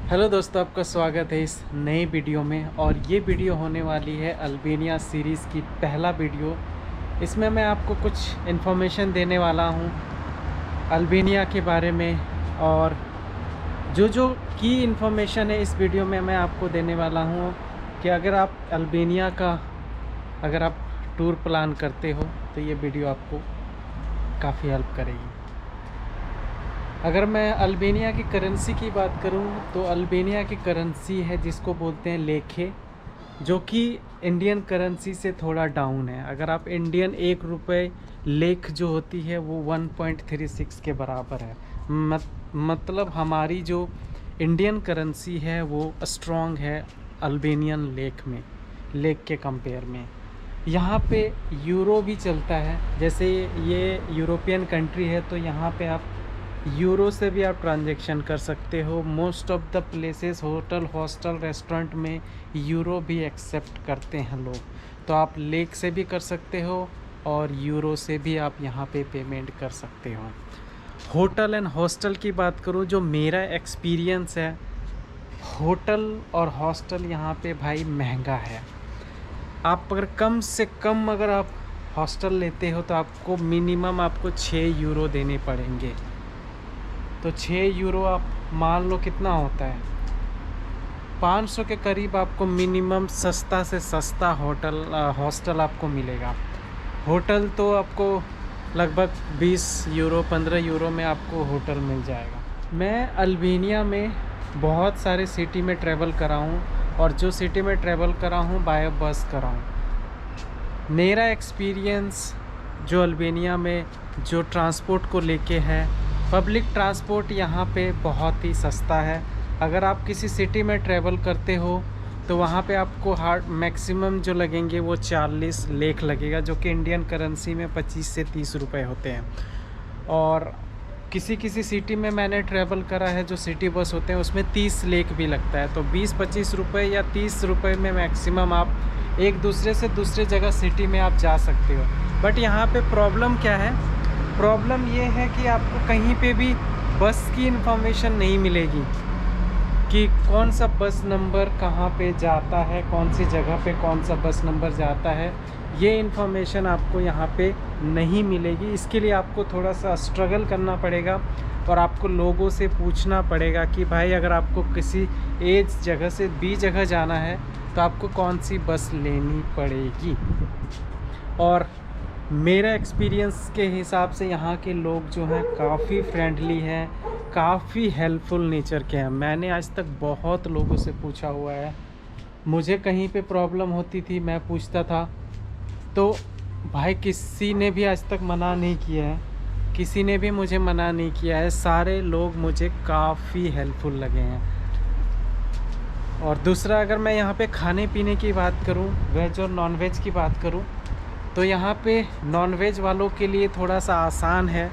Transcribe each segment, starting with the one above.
Hello दोस्तों, आपका स्वागत है इस नई वीडियो में। और ये वीडियो होने वाली है अल्बानिया सीरीज़ की पहला वीडियो। इसमें मैं आपको कुछ इन्फॉर्मेशन देने वाला हूँ अल्बानिया के बारे में, और जो की इन्फॉर्मेशन है इस वीडियो में मैं आपको देने वाला हूँ कि अगर आप अल्बानिया का अगर आप टूर प्लान करते हो तो ये वीडियो आपको काफ़ी हेल्प करेगी। अगर मैं अल्बानिया की करेंसी की बात करूं तो अल्बानिया की करेंसी है जिसको बोलते हैं लेखे, जो कि इंडियन करेंसी से थोड़ा डाउन है। अगर आप इंडियन 1 रुपये लेख जो होती है वो 1.36 के बराबर है। मतलब हमारी जो इंडियन करेंसी है वो स्ट्रॉन्ग है अल्बानियन लेख के कंपेयर में। यहाँ पे यूरो भी चलता है। जैसे ये यूरोपियन कंट्री है तो यहाँ पे आप यूरो से भी आप ट्रांजैक्शन कर सकते हो। Most of the places, hotel, hostel, restaurant में यूरो भी एक्सेप्ट करते हैं लोग, तो आप लेक से भी कर सकते हो और यूरो से भी आप यहाँ पे पेमेंट कर सकते हो। होटल एंड हॉस्टल की बात करूँ, जो मेरा एक्सपीरियंस है, होटल और हॉस्टल यहाँ पे भाई महंगा है। आप अगर कम से कम अगर आप हॉस्टल लेते हो तो आपको मिनिमम आपको 6 यूरो देने पड़ेंगे। तो 6 यूरो आप मान लो कितना होता है, 500 के करीब आपको मिनिमम सस्ता से सस्ता हॉस्टल आपको मिलेगा। होटल तो आपको लगभग 20 यूरो 15 यूरो में आपको होटल मिल जाएगा। मैं अल्बानिया में बहुत सारे सिटी में ट्रैवल करा हूँ, और जो सिटी में ट्रैवल करा हूँ बाय बस करा हूँ। मेरा एक्सपीरियंस जो अल्बानिया में जो ट्रांसपोर्ट को लेके है, पब्लिक ट्रांसपोर्ट यहाँ पे बहुत ही सस्ता है। अगर आप किसी सिटी में ट्रैवल करते हो तो वहाँ पे आपको मैक्सिमम जो लगेंगे वो 40 लेख लगेगा, जो कि इंडियन करेंसी में 25 से 30 रुपए होते हैं। और किसी सिटी में मैंने ट्रैवल करा है, जो सिटी बस होते हैं उसमें 30 लेख भी लगता है। तो 20-25 रुपये या 30 रुपये में मैक्सिमम आप एक दूसरे से दूसरे जगह सिटी में आप जा सकते हो। बट यहाँ पे प्रॉब्लम क्या है? प्रॉब्लम ये है कि आपको कहीं पे भी बस की इन्फॉर्मेशन नहीं मिलेगी कि कौन सा बस नंबर कहाँ पे जाता है, कौन सी जगह पे कौन सा बस नंबर जाता है। ये इन्फॉर्मेशन आपको यहाँ पे नहीं मिलेगी। इसके लिए आपको थोड़ा सा स्ट्रगल करना पड़ेगा और आपको लोगों से पूछना पड़ेगा कि भाई अगर आपको किसी एक जगह से बी जगह जाना है तो आपको कौन सी बस लेनी पड़ेगी। और मेरा एक्सपीरियंस के हिसाब से यहाँ के लोग जो हैं काफ़ी फ्रेंडली हैं, काफ़ी हेल्पफुल नेचर के हैं। मैंने आज तक बहुत लोगों से पूछा हुआ है। मुझे कहीं पे प्रॉब्लम होती थी, मैं पूछता था तो भाई किसी ने भी आज तक मना नहीं किया है, किसी ने भी मुझे मना नहीं किया है। सारे लोग मुझे काफ़ी हेल्पफुल लगे हैं। और दूसरा, अगर मैं यहाँ पे खाने पीने की बात करूँ, वेज और नॉन वेज की बात करूँ, तो यहाँ पे नॉनवेज वालों के लिए थोड़ा सा आसान है,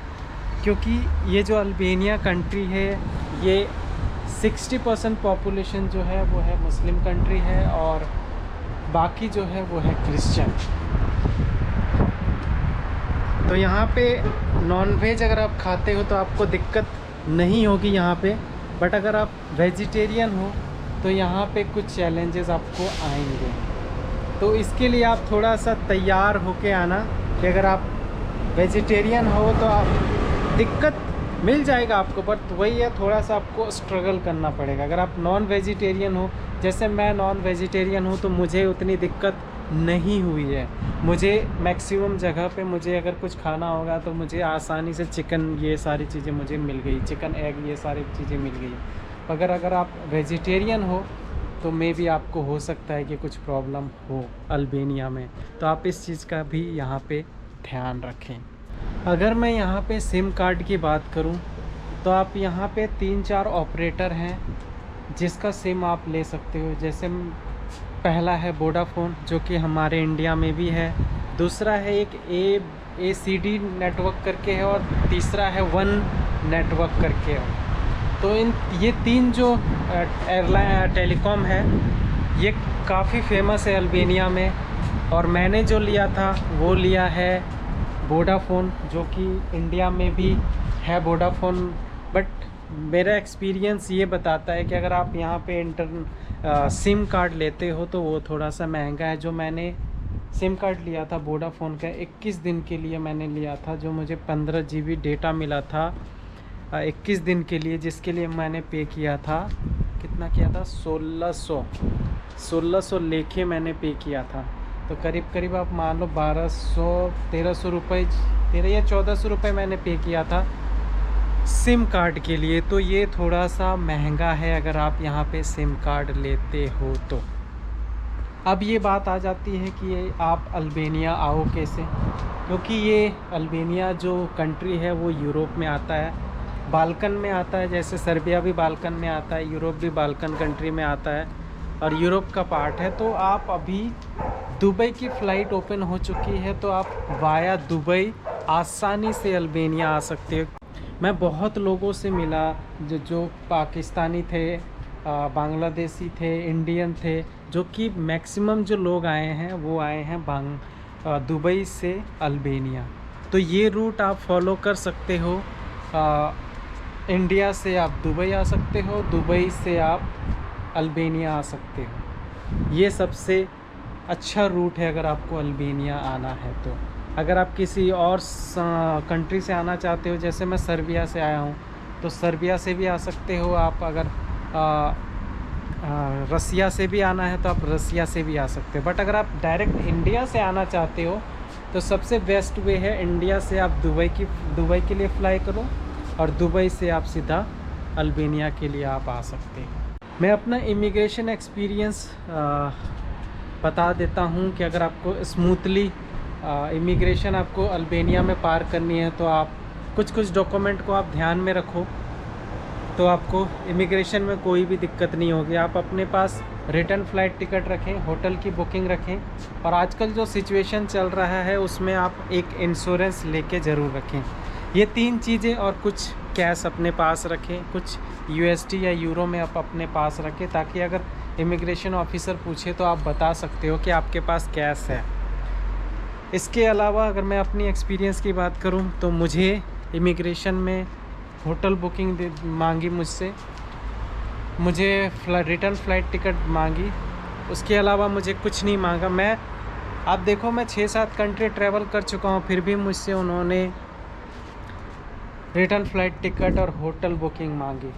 क्योंकि ये जो अल्बानिया कंट्री है ये 60% पॉपुलेशन जो है वो है मुस्लिम कंट्री है, और बाकी जो है वो है क्रिश्चियन। तो यहाँ पे नॉनवेज अगर आप खाते हो तो आपको दिक्कत नहीं होगी यहाँ पे। बट अगर आप वेजिटेरियन हो तो यहाँ पे कुछ चैलेंजेस आपको आएंगे। तो इसके लिए आप थोड़ा सा तैयार होके आना कि अगर आप वेजिटेरियन हो तो आप दिक्कत मिल जाएगा आपको, बट वही है, थोड़ा सा आपको स्ट्रगल करना पड़ेगा। अगर आप नॉन वेजिटेरियन हो, जैसे मैं नॉन वेजिटेरियन हूँ, तो मुझे उतनी दिक्कत नहीं हुई है। मुझे मैक्सिमम जगह पे मुझे अगर कुछ खाना होगा तो मुझे आसानी से चिकन, ये सारी चीज़ें मुझे मिल गई, चिकन, एग, ये सारी चीज़ें मिल गई। अगर आप वेजिटेरियन हो तो मे भी आपको हो सकता है कि कुछ प्रॉब्लम हो अल्बानिया में, तो आप इस चीज़ का भी यहाँ पे ध्यान रखें। अगर मैं यहाँ पे सिम कार्ड की बात करूँ तो आप यहाँ पे 3-4 ऑपरेटर हैं जिसका सिम आप ले सकते हो। जैसे पहला है वोडाफोन, जो कि हमारे इंडिया में भी है। दूसरा है एक ACD नेटवर्क करके है, और तीसरा है वन नेटवर्क करके है। तो ये 3 जो एयरलाइन टेलीकॉम है ये काफ़ी फेमस है अल्बानिया में। और मैंने जो लिया था वो लिया है वोडाफोन, जो कि इंडिया में भी है वोडाफोन, बट मेरा एक्सपीरियंस ये बताता है कि अगर आप यहाँ पे सिम कार्ड लेते हो तो वो थोड़ा सा महंगा है। जो मैंने सिम कार्ड लिया था वोडाफ़ोन का 21 दिन के लिए मैंने लिया था, जो मुझे 15 GB डेटा मिला था 21 दिन के लिए, जिसके लिए मैंने पे किया था, कितना किया था, 1600 लेके मैंने पे किया था। तो करीब करीब आप मान लो 1300 रुपये, 13 या 1400 रुपये मैंने पे किया था सिम कार्ड के लिए। तो ये थोड़ा सा महंगा है अगर आप यहाँ पे सिम कार्ड लेते हो तो। अब ये बात आ जाती है कि ये आप अल्बानिया आओ कैसे, क्योंकि ये अल्बानिया जो कंट्री है वो यूरोप में आता है, बाल्कन में आता है। जैसे सर्बिया भी बाल्कन में आता है, यूरोप भी बाल्कन कंट्री में आता है और यूरोप का पार्ट है। तो आप अभी दुबई की फ़्लाइट ओपन हो चुकी है, तो आप वाया दुबई आसानी से अल्बानिया आ सकते हो। मैं बहुत लोगों से मिला जो पाकिस्तानी थे, बांग्लादेशी थे, इंडियन थे, जो कि मैक्सिमम जो लोग आए हैं वो आए हैं दुबई से अल्बानिया। तो ये रूट आप फॉलो कर सकते हो। इंडिया से आप दुबई आ सकते हो, दुबई से आप अल्बानिया आ सकते हो। ये सबसे अच्छा रूट है अगर आपको अल्बानिया आना है तो। अगर आप किसी और कंट्री से आना चाहते हो, जैसे मैं सर्बिया से आया हूँ, तो सर्बिया से भी आ सकते हो आप। अगर रसिया से भी आना है तो आप रसिया से भी आ सकते हो। बट अगर आप डायरेक्ट इंडिया से आना चाहते हो तो सबसे बेस्ट वे है इंडिया से आप दुबई के लिए फ़्लाई करो और दुबई से आप सीधा अल्बानिया के लिए आप आ सकते हो। मैं अपना इमिग्रेशन एक्सपीरियंस बता देता हूँ कि अगर आपको स्मूथली इमिग्रेशन आपको अल्बानिया में पार करनी है तो आप कुछ डॉक्यूमेंट को आप ध्यान में रखो, तो आपको इमिग्रेशन में कोई भी दिक्कत नहीं होगी। आप अपने पास रिटर्न फ़्लाइट टिकट रखें, होटल की बुकिंग रखें, और आजकल जो सिचुएशन चल रहा है उसमें आप एक इंश्योरेंस लेके ज़रूर रखें। ये 3 चीज़ें, और कुछ कैश अपने पास रखें, कुछ USD या यूरो में आप अपने पास रखें, ताकि अगर इमिग्रेशन ऑफिसर पूछे तो आप बता सकते हो कि आपके पास कैश है। इसके अलावा अगर मैं अपनी एक्सपीरियंस की बात करूं तो मुझे इमिग्रेशन में होटल बुकिंग मांगी मुझसे, मुझे रिटर्न फ़्लाइट टिकट मांगी, उसके अलावा मुझे कुछ नहीं मांगा। आप देखो मैं 6-7 कंट्री ट्रैवल कर चुका हूं, फिर भी मुझसे उन्होंने रिटर्न फ़्लाइट टिकट और होटल बुकिंग मांगी।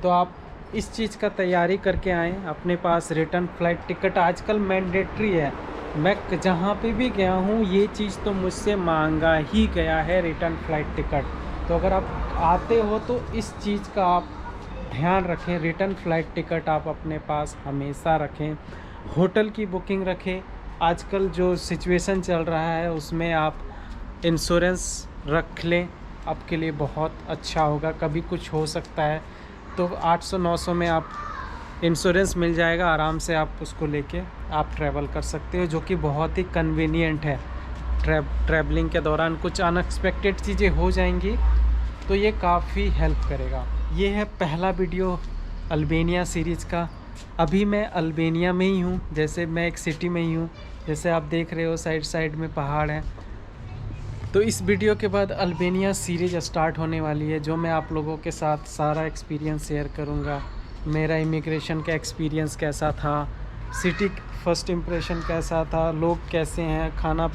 तो आप इस चीज़ का तैयारी करके आएँ, अपने पास रिटर्न फ़्लाइट टिकट आजकल मैंडेटरी है। मैं जहाँ पे भी गया हूँ ये चीज़ तो मुझसे मांगा ही गया है, रिटर्न फ़्लाइट टिकट। तो अगर आप आते हो तो इस चीज़ का आप ध्यान रखें, रिटर्न फ़्लाइट टिकट आप अपने पास हमेशा रखें, होटल की बुकिंग रखें। आजकल जो सिचुएशन चल रहा है उसमें आप इंश्योरेंस रख लें, आपके लिए बहुत अच्छा होगा। कभी कुछ हो सकता है तो 800-900 में आप इंश्योरेंस मिल जाएगा, आराम से आप उसको लेके आप ट्रैवल कर सकते हो, जो कि बहुत ही कन्वीनियंट है। ट्रैवलिंग के दौरान कुछ अनएक्सपेक्टेड चीज़ें हो जाएंगी तो ये काफ़ी हेल्प करेगा। ये है पहला वीडियो अल्बानिया सीरीज़ का। अभी मैं अल्बानिया में ही हूँ, जैसे मैं एक सिटी में ही हूँ, जैसे आप देख रहे हो साइड में पहाड़ हैं। तो इस वीडियो के बाद अल्बानिया सीरीज़ स्टार्ट होने वाली है, जो मैं आप लोगों के साथ सारा एक्सपीरियंस शेयर करूँगा। मेरा इमिग्रेशन का एक्सपीरियंस कैसा था, सिटी फर्स्ट इम्प्रेशन कैसा था, लोग कैसे हैं, खाना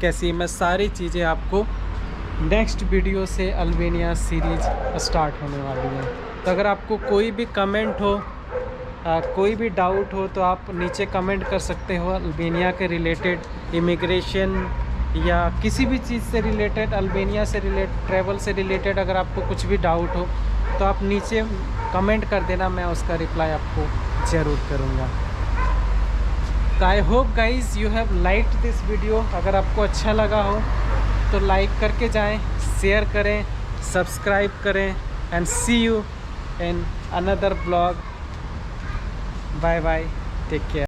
कैसी है, मैं सारी चीज़ें आपको नेक्स्ट वीडियो से अल्बानिया सीरीज़ स्टार्ट होने वाली है। तो अगर आपको कोई भी कमेंट हो, कोई भी डाउट हो तो आप नीचे कमेंट कर सकते हो। अल्बानिया के रिलेटेड, इमिग्रेशन या किसी भी चीज़ से रिलेटेड, अल्बानिया से ट्रैवल से रिलेटेड अगर आपको कुछ भी डाउट हो तो आप नीचे कमेंट कर देना, मैं उसका रिप्लाई आपको ज़रूर करूँगा। तो I hope guys you have liked this video. अगर आपको अच्छा लगा हो तो लाइक करके जाएं, शेयर करें, सब्सक्राइब करें, and see you in another blog. Bye bye, take care.